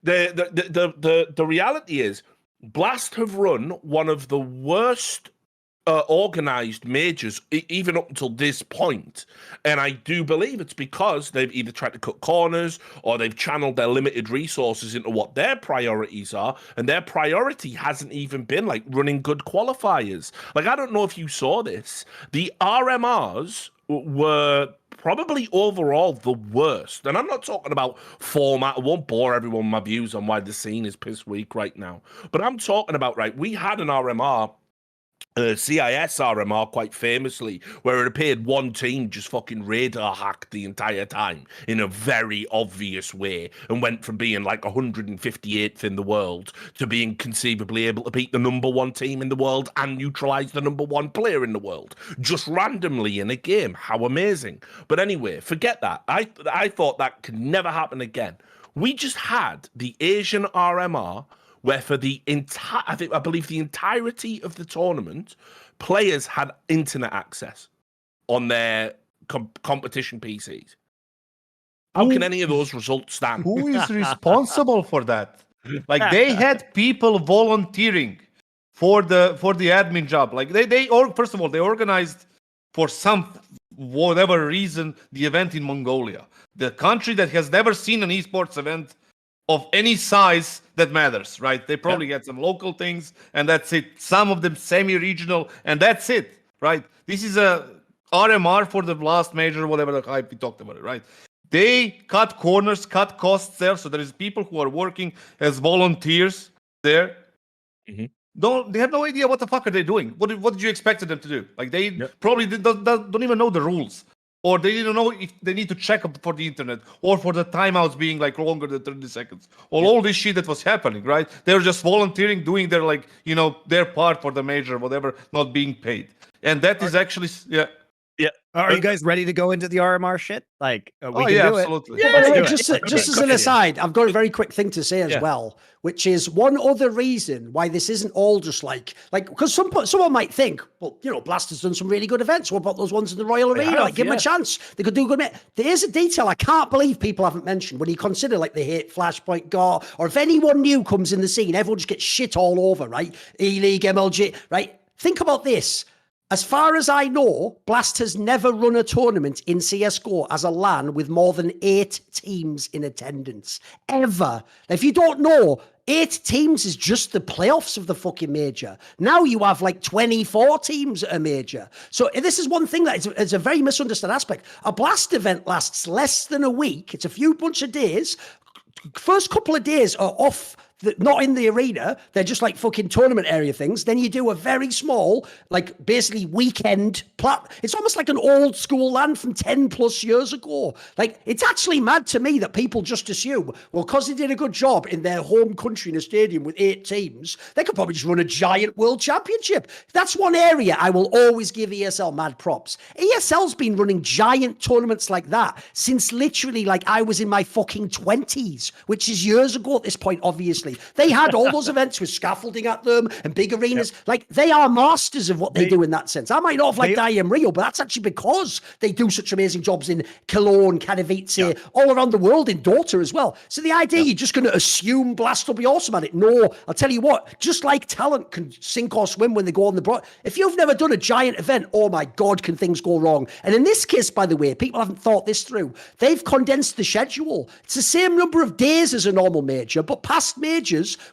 The reality is, Blast have run one of the worst organized majors even up until this point, and I do believe it's because they've either tried to cut corners or they've channeled their limited resources into what their priorities are, and their priority hasn't even been like running good qualifiers. Like, I don't know if you saw this, the RMRs were probably overall the worst. And I'm not talking about format. I won't bore everyone with my views on why the scene is piss weak right now. But I'm talking about, right, we had an RMR, CIS RMR, quite famously, where it appeared one team just fucking radar hacked the entire time in a very obvious way and went from being like 158th in the world to being conceivably able to beat the #1 team in the world and neutralize the #1 player in the world just randomly in a game. How amazing. But anyway, forget that. I thought that could never happen again. We just had the Asian RMR, where for the entire, I believe the entirety of the tournament, players had internet access on their competition PCs. How can any of those results stand? Who is responsible for that? Like, they had people volunteering for the admin job. Like, first of all, they organized for some whatever reason the event in Mongolia, the country that has never seen an esports event of any size that matters, right? They probably get some local things, and that's it. Some of them semi-regional, and that's it, right? This is a RMR for the last major, whatever the hype we talked about it, right? They cut corners, cut costs there, so there is people who are working as volunteers there. They have no idea what the fuck are they doing. What did you expect them to do? Like, they probably don't even know the rules. Or they didn't know if they need to check up for the internet, or for the timeouts being like longer than 30 seconds, or all this shit that was happening, right? They were just volunteering, doing their, like, their part for the major, whatever, not being paid. And that is actually, Yeah. Are you guys ready to go into the RMR shit? Like, we can do absolutely. it. Just as an aside, I've got a very quick thing to say as well, which is one other reason why this isn't all just like because someone might think, well, Blast has done some really good events. What about those ones in the Royal Arena? Like, give them a chance. They could do good. There's a detail I can't believe people haven't mentioned when you consider, like, they hate Flashpoint Gar, or if anyone new comes in the scene, everyone just gets shit all over, right? E-League, MLG, right? Think about this. As far as I know, Blast has never run a tournament in CSGO as a LAN with more than 8 teams in attendance. Ever. Now, if you don't know, 8 teams is just the playoffs of the fucking major. Now you have like 24 teams at a major. So this is one thing that is a very misunderstood aspect. A Blast event lasts less than a week. It's a few bunch of days. First couple of days are off, not in the arena. They're just like fucking tournament area things. Then you do a very small, like, basically weekend it's almost like an old school LAN from 10 plus years ago. Like, it's actually mad to me that people just assume, well, because they did a good job in their home country in a stadium with 8 teams, they could probably just run a giant world championship. That's one area I will always give ESL mad props. ESL's been running giant tournaments like that since literally, like, I was in my fucking 20s, which is years ago at this point, obviously. They had all those events with scaffolding at them and big arenas. Like, they are masters of what they do in that sense. I might not have liked IM Rio, but that's actually because they do such amazing jobs in Cologne, Katowice, all around the world, in Dota as well. So the idea you're just going to assume Blast will be awesome at it. No, I'll tell you what, just like talent can sink or swim when they go on the broad. If you've never done a giant event, oh my God, can things go wrong? And in this case, by the way, people haven't thought this through. They've condensed the schedule. It's the same number of days as a normal major, but past majors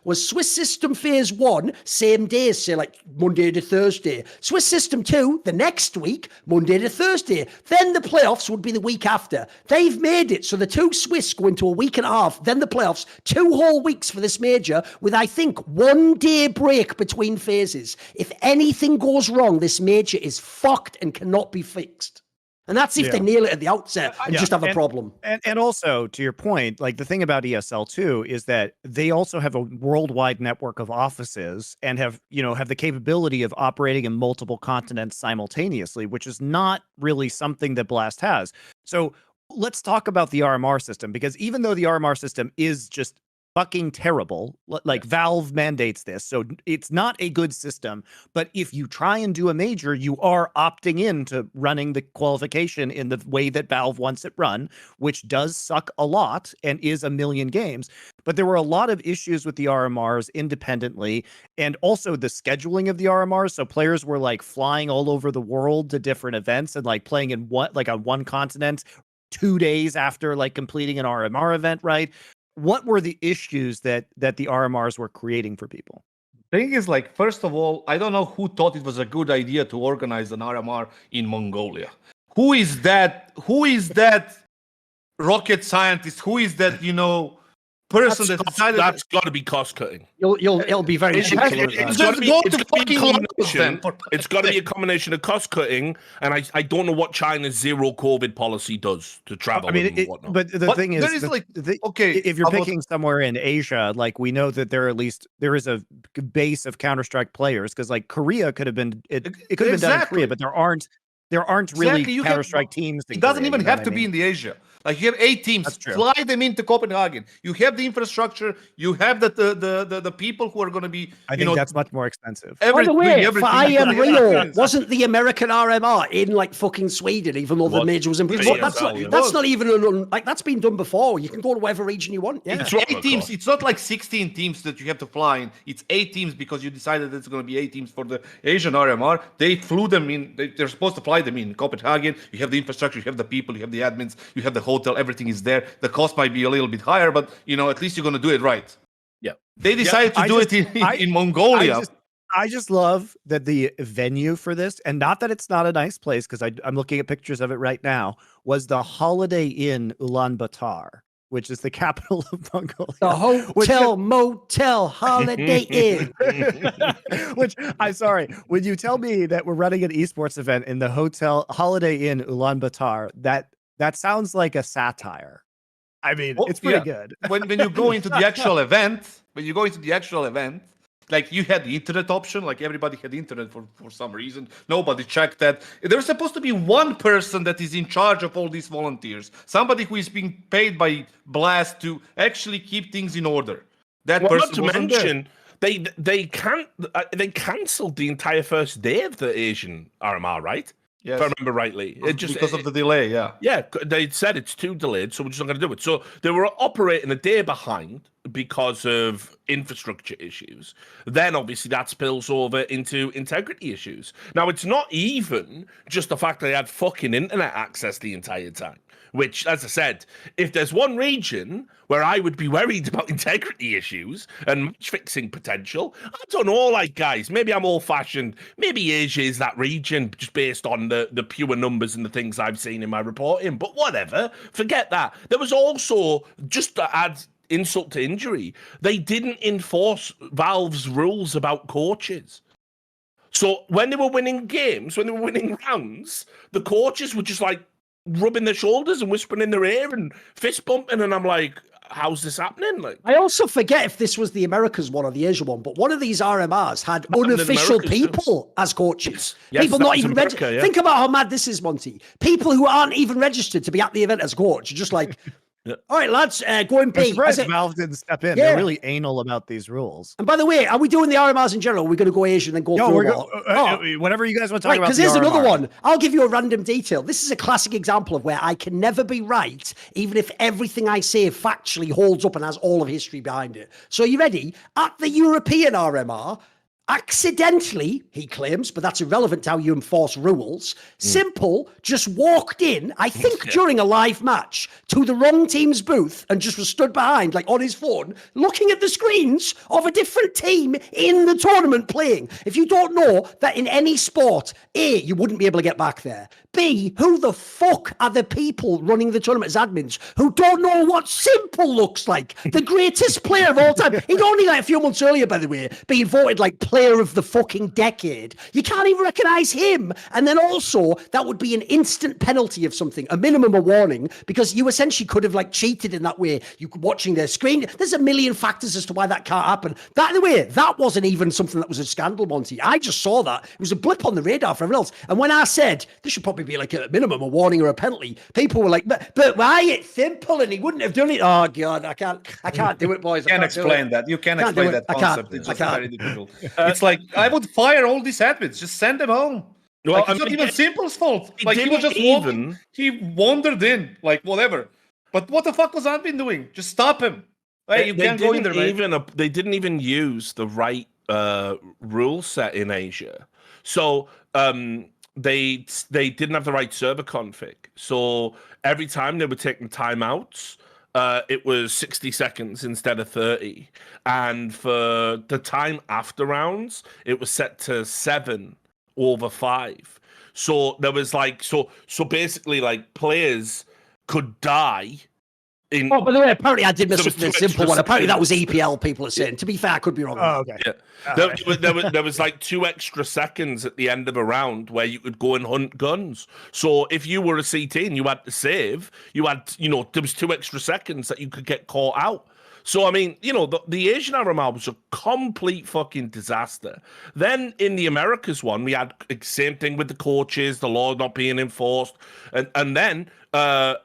was Swiss System Phase 1, same days, say like Monday to Thursday. Swiss System 2, the next week, Monday to Thursday. Then the playoffs would be the week after. They've made it so the 2 Swiss go into a week and a half, then the playoffs, 2 whole weeks for this major, with, I think, 1 day break between phases. If anything goes wrong, this major is fucked and cannot be fixed. And that's if they nail it at the outset and just have a problem. And also, to your point, like, the thing about ESL too is that they also have a worldwide network of offices and have the capability of operating in multiple continents simultaneously, which is not really something that Blast has. So let's talk about the RMR system, because even though the RMR system is just fucking terrible. Like Valve mandates this, so it's not a good system. But if you try and do a major, you are opting into running the qualification in the way that Valve wants it run, which does suck a lot and is a million games. But there were a lot of issues with the RMRs independently, and also the scheduling of the RMRs. So players were like flying all over the world to different events and like playing in on one continent 2 days after like completing an RMR event, right? What were the issues that the RMRs were creating for people? Thing is, like, first of all, I don't know who thought it was a good idea to organize an RMR in Mongolia. Who is that? Who is that rocket scientist? Who is that, person that decided that's got to be cost cutting. It'll be very cheap. It's got to be a combination of cost cutting, and I don't know what China's zero COVID policy does to travel. I mean, but the thing is, if you're picking somewhere in Asia, like we know that there is a base of Counter-Strike players, because like Korea could have been it could have been done in Korea, but there aren't really Counter-Strike teams. It doesn't even have to be in the Asia. Like, you have 8 teams, fly them into Copenhagen. You have the infrastructure. You have the people who are going to be. I think that's much more expensive. By the way, for I Am Real, wasn't the American RMR in like fucking Sweden, even though the major was in Britain? That's not even that's been done before. You can go to whatever region you want. Yeah, it's 8 teams. It's not like 16 teams that you have to fly in. It's 8 teams because you decided it's going to be 8 teams for the Asian RMR. They flew them in. They're supposed to fly them in Copenhagen. You have the infrastructure. You have the people. You have the admins. You have the hotel. Everything is there. The cost might be a little bit higher, but at least you're going to do it right. Yeah. They decided to do it in Mongolia. I just love that the venue for this, and not that it's not a nice place, because I'm looking at pictures of it right now, was the Holiday Inn Ulaanbaatar, which is the capital of Mongolia. The motel Holiday Inn. Which, I'm sorry, when you tell me that we're running an esports event in the hotel Holiday Inn Ulaanbaatar, that sounds like a satire. I mean, it's pretty good. when you go into the actual event, like, you had the internet option, like everybody had internet for some reason. Nobody checked that. There's supposed to be one person that is in charge of all these volunteers. Somebody who is being paid by Blast to actually keep things in order. That person wasn't there. They cancelled the entire first day of the Asian RMR, right? Yes. If I remember rightly. Because of the delay, yeah. Yeah, they said it's too delayed, so we're just not going to do it. So they were operating a day behind because of infrastructure issues. Then, obviously, that spills over into integrity issues. Now, it's not even just the fact that they had fucking internet access the entire time, which, as I said, if there's one region where I would be worried about integrity issues and match-fixing potential, I don't know, like, guys, maybe I'm old-fashioned. Maybe Asia is that region just based on the pure numbers and the things I've seen in my reporting, but whatever, forget that. There was also, just to add insult to injury, they didn't enforce Valve's rules about coaches. So when they were winning games, when they were winning rounds, the coaches were just like rubbing their shoulders and whispering in their ear and fist bumping, and I'm like, how's this happening? Like, I also forget if this was the Americas one or the Asia one, but one of these RMRs had unofficial people as coaches. Yes, people not even registered. Yeah. Think about how mad this is, Monty. People who aren't even registered to be at the event as coach. Just like, all right, lads, go and pay. Valve didn't step in. They're really anal about these rules. And by the way, are we doing the RMRs in general? Are we going to go Asian and go through whatever you guys want to talk about. Because here's another one. I'll give you a random detail. This is a classic example of where I can never be right, even if everything I say factually holds up and has all of history behind it. So are you ready? At the European RMR, accidentally, he claims, but that's irrelevant to how you enforce rules. Simple just walked in, I think during a live match, to the wrong team's booth and just was stood behind, like on his phone, looking at the screens of a different team in the tournament playing. If you don't know that in any sport, A, you wouldn't be able to get back there. B, who the fuck are the people running the tournament as admins who don't know what Simple looks like? The greatest player of all time. He'd only, like a few months earlier, by the way, been voted like player of the fucking decade. You can't even recognize him. And then also, that would be an instant penalty of something, a minimum of warning, because you essentially could have like cheated in that way. You could watching their screen. There's a million factors as to why that can't happen. By the way, that wasn't even something that was a scandal, Monty. I just saw that. It was a blip on the radar for everyone else. And when I said there should probably be like a minimum, a warning or a penalty, people were like, but why? It's simple and he wouldn't have done it. Oh God, I can't do it, boys. You can't explain that. You can't explain that concept. It's just very difficult. It's like I would fire all these admins. Just send them home. Well, like, it's not even Simple's fault. Like he was just walking. He wandered in, like whatever. But what the fuck was admin doing? Just stop him. Hey, you can't go in there, mate. They didn't even use the right rule set in Asia. So they didn't have the right server config. So every time they were taking timeouts, it was 60 seconds instead of 30. And for the time after rounds, it was set to 7/5. So there was like so basically like players could die. Oh, by the way, apparently I did miss a simple one. Apparently that was EPL, people are saying. To be fair, I could be wrong. Oh, okay. Yeah. There was like 2 extra seconds at the end of a round where you could go and hunt guns. So if you were a CT and you had to save, you had, there was 2 extra seconds that you could get caught out. So, I mean, the Asian RMR was a complete fucking disaster. Then in the Americas one, we had the same thing with the coaches, the law not being enforced. And then the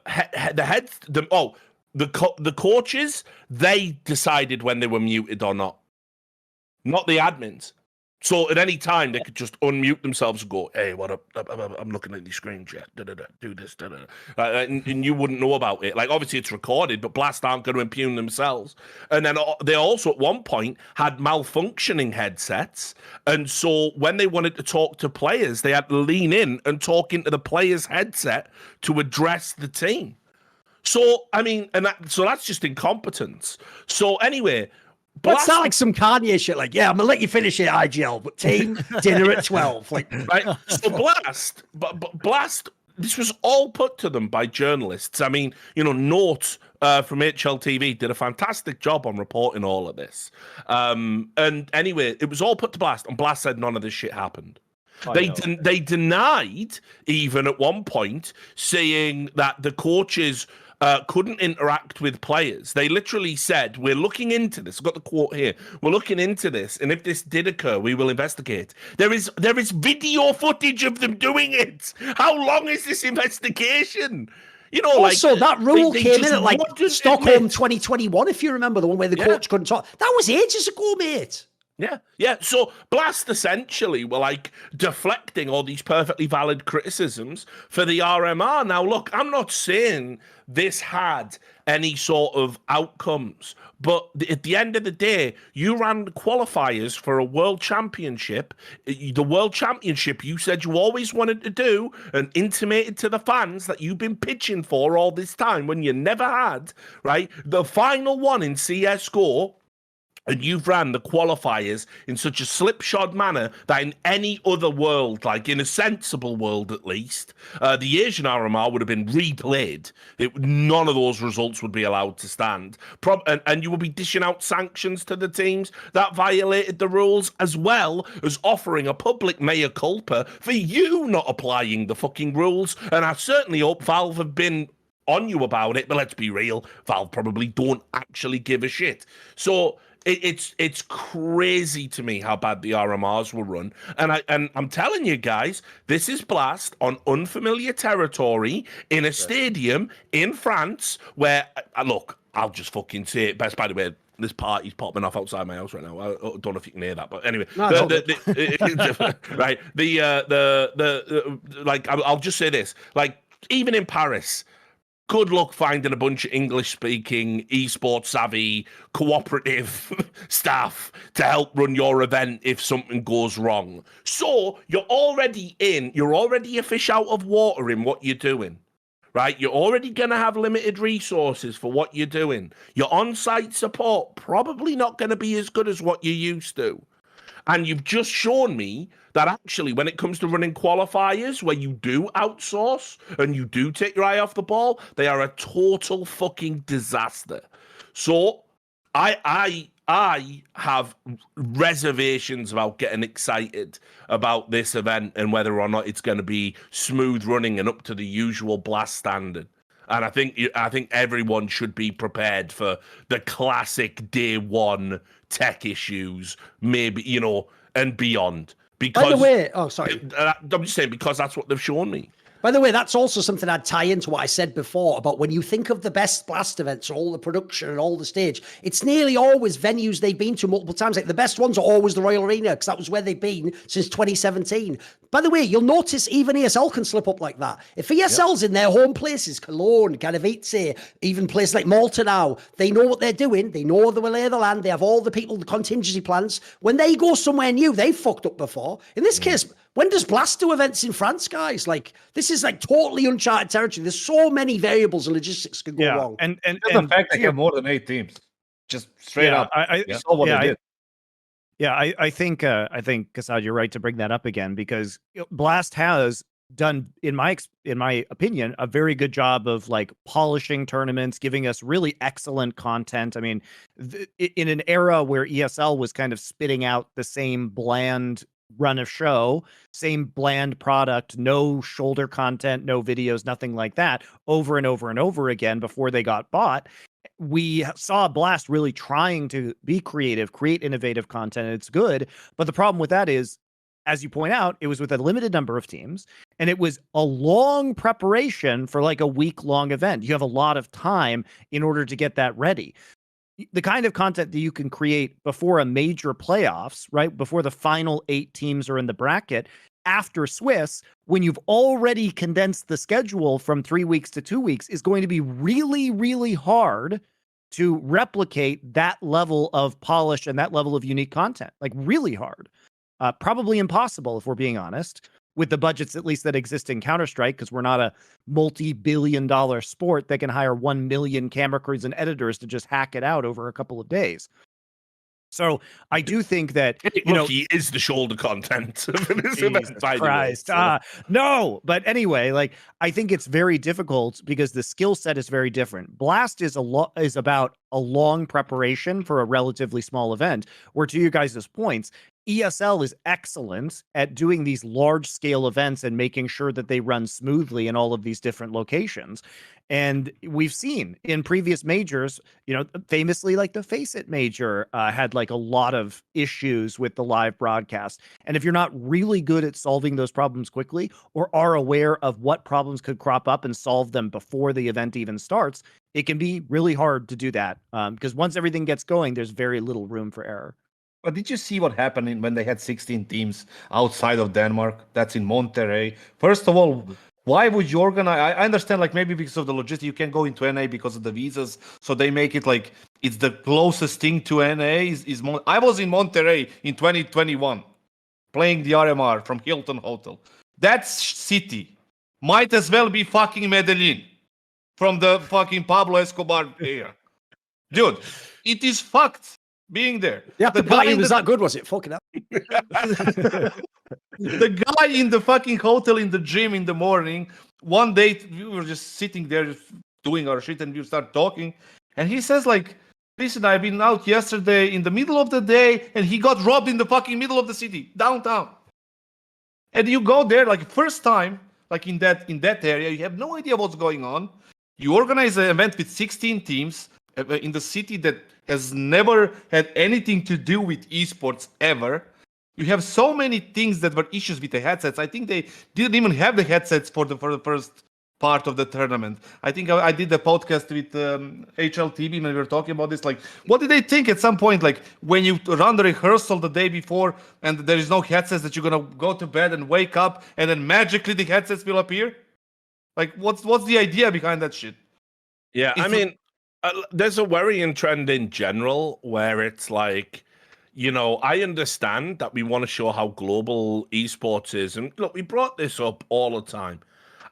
coaches, they decided when they were muted or not the admins. So at any time, they could just unmute themselves and go, hey, what up? I'm looking at these screens, yeah. Do this, and you wouldn't know about it. Like, obviously, it's recorded, but Blast aren't going to impugn themselves. And then they also, at one point, had malfunctioning headsets. And so when they wanted to talk to players, they had to lean in and talk into the player's headset to address the team. So, I mean, so that's just incompetence. So anyway... What's that like some Kanye shit? Like, yeah, I'm gonna let you finish it, IGL, but team dinner at 12. Like, right? So Blast. This was all put to them by journalists. I mean, Note from HLTV did a fantastic job on reporting all of this. And anyway, it was all put to Blast, and Blast said none of this shit happened. They denied even at one point saying that the coaches couldn't interact with players. They literally said, we're looking into this. I've got the quote here. We're looking into this, and if this did occur, we will investigate. There is video footage of them doing it. How long is this investigation? Also, that rule came in at like Stockholm 2021, if you remember, the one where the coach couldn't talk. That was ages ago, mate. Yeah. So Blast essentially were like deflecting all these perfectly valid criticisms for the RMR. Now, look, I'm not saying this had any sort of outcomes, but at the end of the day, you ran qualifiers for a world championship. The world championship you said you always wanted to do and intimated to the fans that you've been pitching for all this time when you never had, right? The final one in CSGO. And you've ran the qualifiers in such a slipshod manner that in any other world, like in a sensible world at least, the Asian RMR would have been replayed. None of those results would be allowed to stand. And you would be dishing out sanctions to the teams that violated the rules, as well as offering a public mea culpa for you not applying the fucking rules. And I certainly hope Valve have been on you about it, but let's be real, Valve probably don't actually give a shit. So... It's crazy to me how bad the RMRs were run, and I'm telling you guys, this is Blast on unfamiliar territory in a stadium in France where look, I'll just fucking say it best. By the way, this party's popping off outside my house right now. I don't know if you can hear that, but anyway, right? Like I'll just say this, like even in Paris. Good luck finding a bunch of English-speaking, esports savvy, cooperative staff to help run your event if something goes wrong. So you're already a fish out of water in what you're doing, right? You're already going to have limited resources for what you're doing. Your on-site support probably not going to be as good as what you used to. And you've just shown me that actually when it comes to running qualifiers where you do outsource and you do take your eye off the ball, they are a total fucking disaster. So I I have reservations about getting excited about this event and whether or not it's going to be smooth running and up to the usual Blast standard. And I think everyone should be prepared for the classic day one tech issues, maybe, and beyond. Because, by the way, oh, sorry. I'm just saying, because that's what they've shown me. By the way, that's also something I'd tie into what I said before about when you think of the best Blast events, all the production and all the stage, it's nearly always venues they've been to multiple times. Like the best ones are always the Royal Arena because that was where they've been since 2017. By the way, you'll notice even ESL can slip up like that. If ESL's in their home places, Cologne, Katowice, even places like Malta now, they know what they're doing. They know the lay of the land. They have all the people, the contingency plans. When they go somewhere new, they've fucked up before. In this case, when does Blast do events in France, guys? Like, this is like totally uncharted territory. There's so many variables and logistics can go wrong. And the fact they have more than 8 teams, just straight up. I saw what they did. I think Kassad, you're right to bring that up again because Blast has done, in my opinion, a very good job of like polishing tournaments, giving us really excellent content. I mean, in an era where ESL was kind of spitting out the same bland run of show, same bland product, no shoulder content, no videos, nothing like that, over and over and over again before they got bought. We saw Blast really trying to be creative, create innovative content. It's good. But the problem with that is, as you point out, it was with a limited number of teams and it was a long preparation for like a week-long event. You have a lot of time in order to get that ready. The kind of content that you can create before a major playoffs, right? Before the final 8 teams are in the bracket, after Swiss, when you've already condensed the schedule from 3 weeks to 2 weeks, is going to be really, really hard to replicate that level of polish and that level of unique content. Like really hard. Probably impossible if we're being honest, with the budgets at least that exist in Counter-Strike, because we're not a multi-billion-dollar sport that can hire 1 million camera crews and editors to just hack it out over a couple of days. So I do think that he is the shoulder content of this event, by Christ. the way, so. No, but anyway, like I think it's very difficult because the skill set is very different. Blast is about a long preparation for a relatively small event, where to you guys' points, ESL is excellent at doing these large scale events and making sure that they run smoothly in all of these different locations. And we've seen in previous majors, famously like the Face It major had like a lot of issues with the live broadcast. And if you're not really good at solving those problems quickly or are aware of what problems could crop up and solve them before the event even starts, it can be really hard to do that because once everything gets going, there's very little room for error. But did you see what happened when they had 16 teams outside of Denmark? That's in Monterrey. First of all, why would you organize? I understand, like maybe because of the logistics, you can't go into NA because of the visas, so they make it like it's the closest thing to NA. I was in Monterrey in 2021, playing the RMR from Hilton Hotel. That city might as well be fucking Medellin from the fucking Pablo Escobar era. Dude, it is fucked. Being there. Yeah, the guy was that good, was it? Fucking up. The guy in the fucking hotel in the gym in the morning, one day we were just sitting there just doing our shit and we start talking. And he says like, listen, I've been out yesterday in the middle of the day and he got robbed in the fucking middle of the city, downtown. And you go there like first time, like in that area, you have no idea what's going on. You organize an event with 16 teams in the city that has never had anything to do with esports ever. You have so many things that were issues with the headsets. I think they didn't even have the headsets for the first part of the tournament. I think I did the podcast with HLTV when we were talking about this. Like, what did they think at some point? Like, when you run the rehearsal the day before and there is no headsets, that you're gonna go to bed and wake up and then magically the headsets will appear? Like, what's the idea behind that shit? Yeah, I mean, there's a worrying trend in general where it's like, I understand that we want to show how global esports is. And look, we brought this up all the time.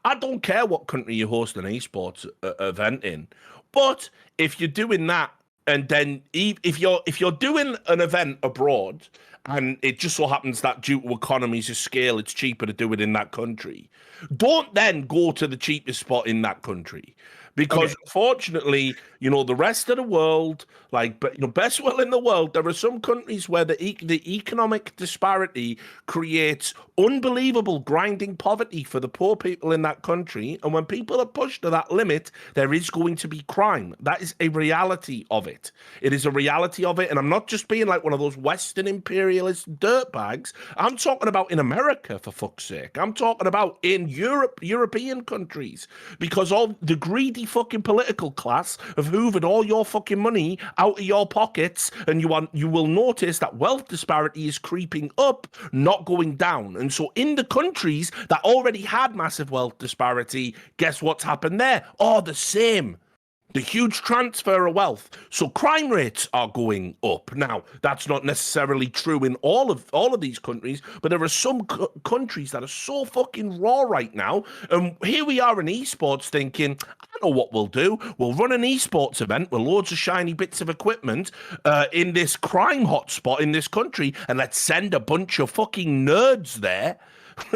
I don't care what country you host an esports event in. But if you're doing that, and then if you're doing an event abroad, and it just so happens that due to economies of scale, it's cheaper to do it in that country, don't then go to the cheapest spot in that country. because unfortunately, the rest of the world, best will in the world, there are some countries where the economic disparity creates unbelievable grinding poverty for the poor people in that country. And when people are pushed to that limit, there is going to be crime. That is a reality of it. It is a reality of it. And I'm not just being like one of those Western imperialist dirtbags. I'm talking about in America, for fuck's sake. I'm talking about in European countries, because all the greedy fucking political class have hoovered all your fucking money out of your pockets, and you will notice that wealth disparity is creeping up, not going down. And so in the countries that already had massive wealth disparity, guess what's happened there? Oh, the same. The huge transfer of wealth. So crime rates are going up. Now, that's not necessarily true in all of these countries, but there are some countries that are so fucking raw right now. And here we are in esports thinking, I know what we'll do. We'll run an esports event with loads of shiny bits of equipment in this crime hotspot in this country, and let's send a bunch of fucking nerds there.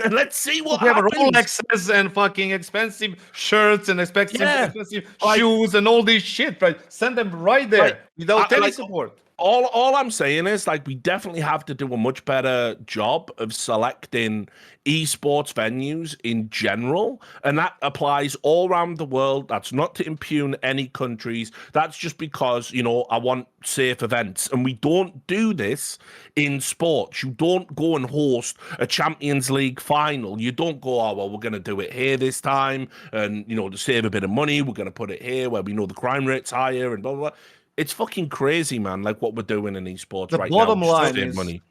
And let's see what happens. We have Rolexes and fucking expensive shirts and expensive shoes and all this shit, right? Send them right there without any support. All I'm saying is, we definitely have to do a much better job of selecting esports venues in general, and that applies all around the world. That's not to impugn any countries. That's just because, I want safe events, and we don't do this in sports. You don't go and host a Champions League final. You don't go, oh, well, we're going to do it here this time, and, to save a bit of money, we're going to put it here where we know the crime rate's higher and blah, blah, blah. It's fucking crazy, man, what we're doing in esports right now.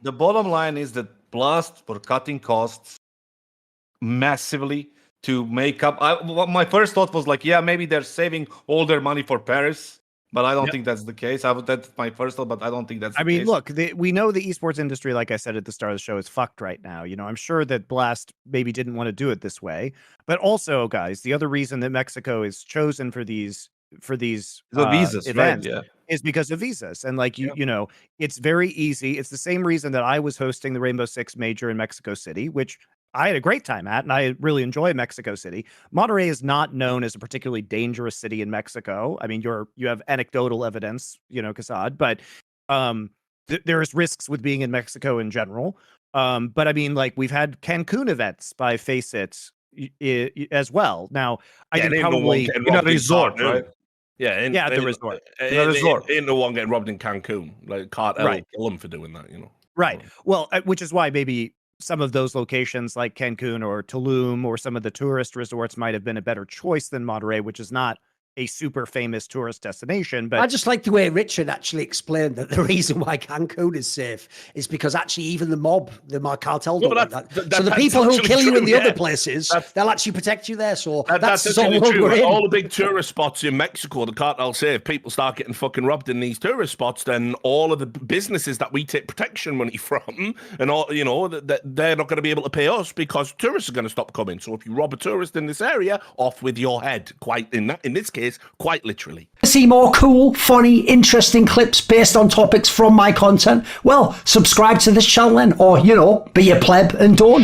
The bottom line is that Blast were cutting costs massively to make up. My first thought was maybe they're saving all their money for Paris, but I don't think that's the case. That's my first thought, but I don't think that's the case. Look, we know the esports industry, like I said at the start of the show, is fucked right now. I'm sure that Blast maybe didn't want to do it this way. But also, guys, the other reason that Mexico is chosen for these visas, events right? is because of visas. And it's very easy. It's the same reason that I was hosting the Rainbow Six Major in Mexico City, which I had a great time at, and I really enjoy Mexico City. Monterrey is not known as a particularly dangerous city in Mexico. I mean, you have anecdotal evidence, Kassad, but there's risks with being in Mexico in general. But I mean, we've had Cancun events by Face It as well. Now, I can probably in a resort, right? Yeah, the resort. Ain't no one getting robbed in Cancun. Cartel kill them for doing that, Right. Well, which is why maybe some of those locations like Cancun or Tulum or some of the tourist resorts might have been a better choice than Monterrey, which is not a super famous tourist destination. But I just like the way Richard actually explained that the reason why Cancun is safe is because actually even the mob, the cartel don't like that. So the people who kill you in the other places, they'll actually protect you there. So that's true. All the big tourist spots in Mexico, the cartel say if people start getting fucking robbed in these tourist spots, then all of the businesses that we take protection money from, and all, they're not going to be able to pay us because tourists are going to stop coming. So if you rob a tourist in this area, off with your head. In this case, quite literally. See more cool, funny, interesting clips based on topics from my content? Well, subscribe to this channel then, or, be a pleb and don't.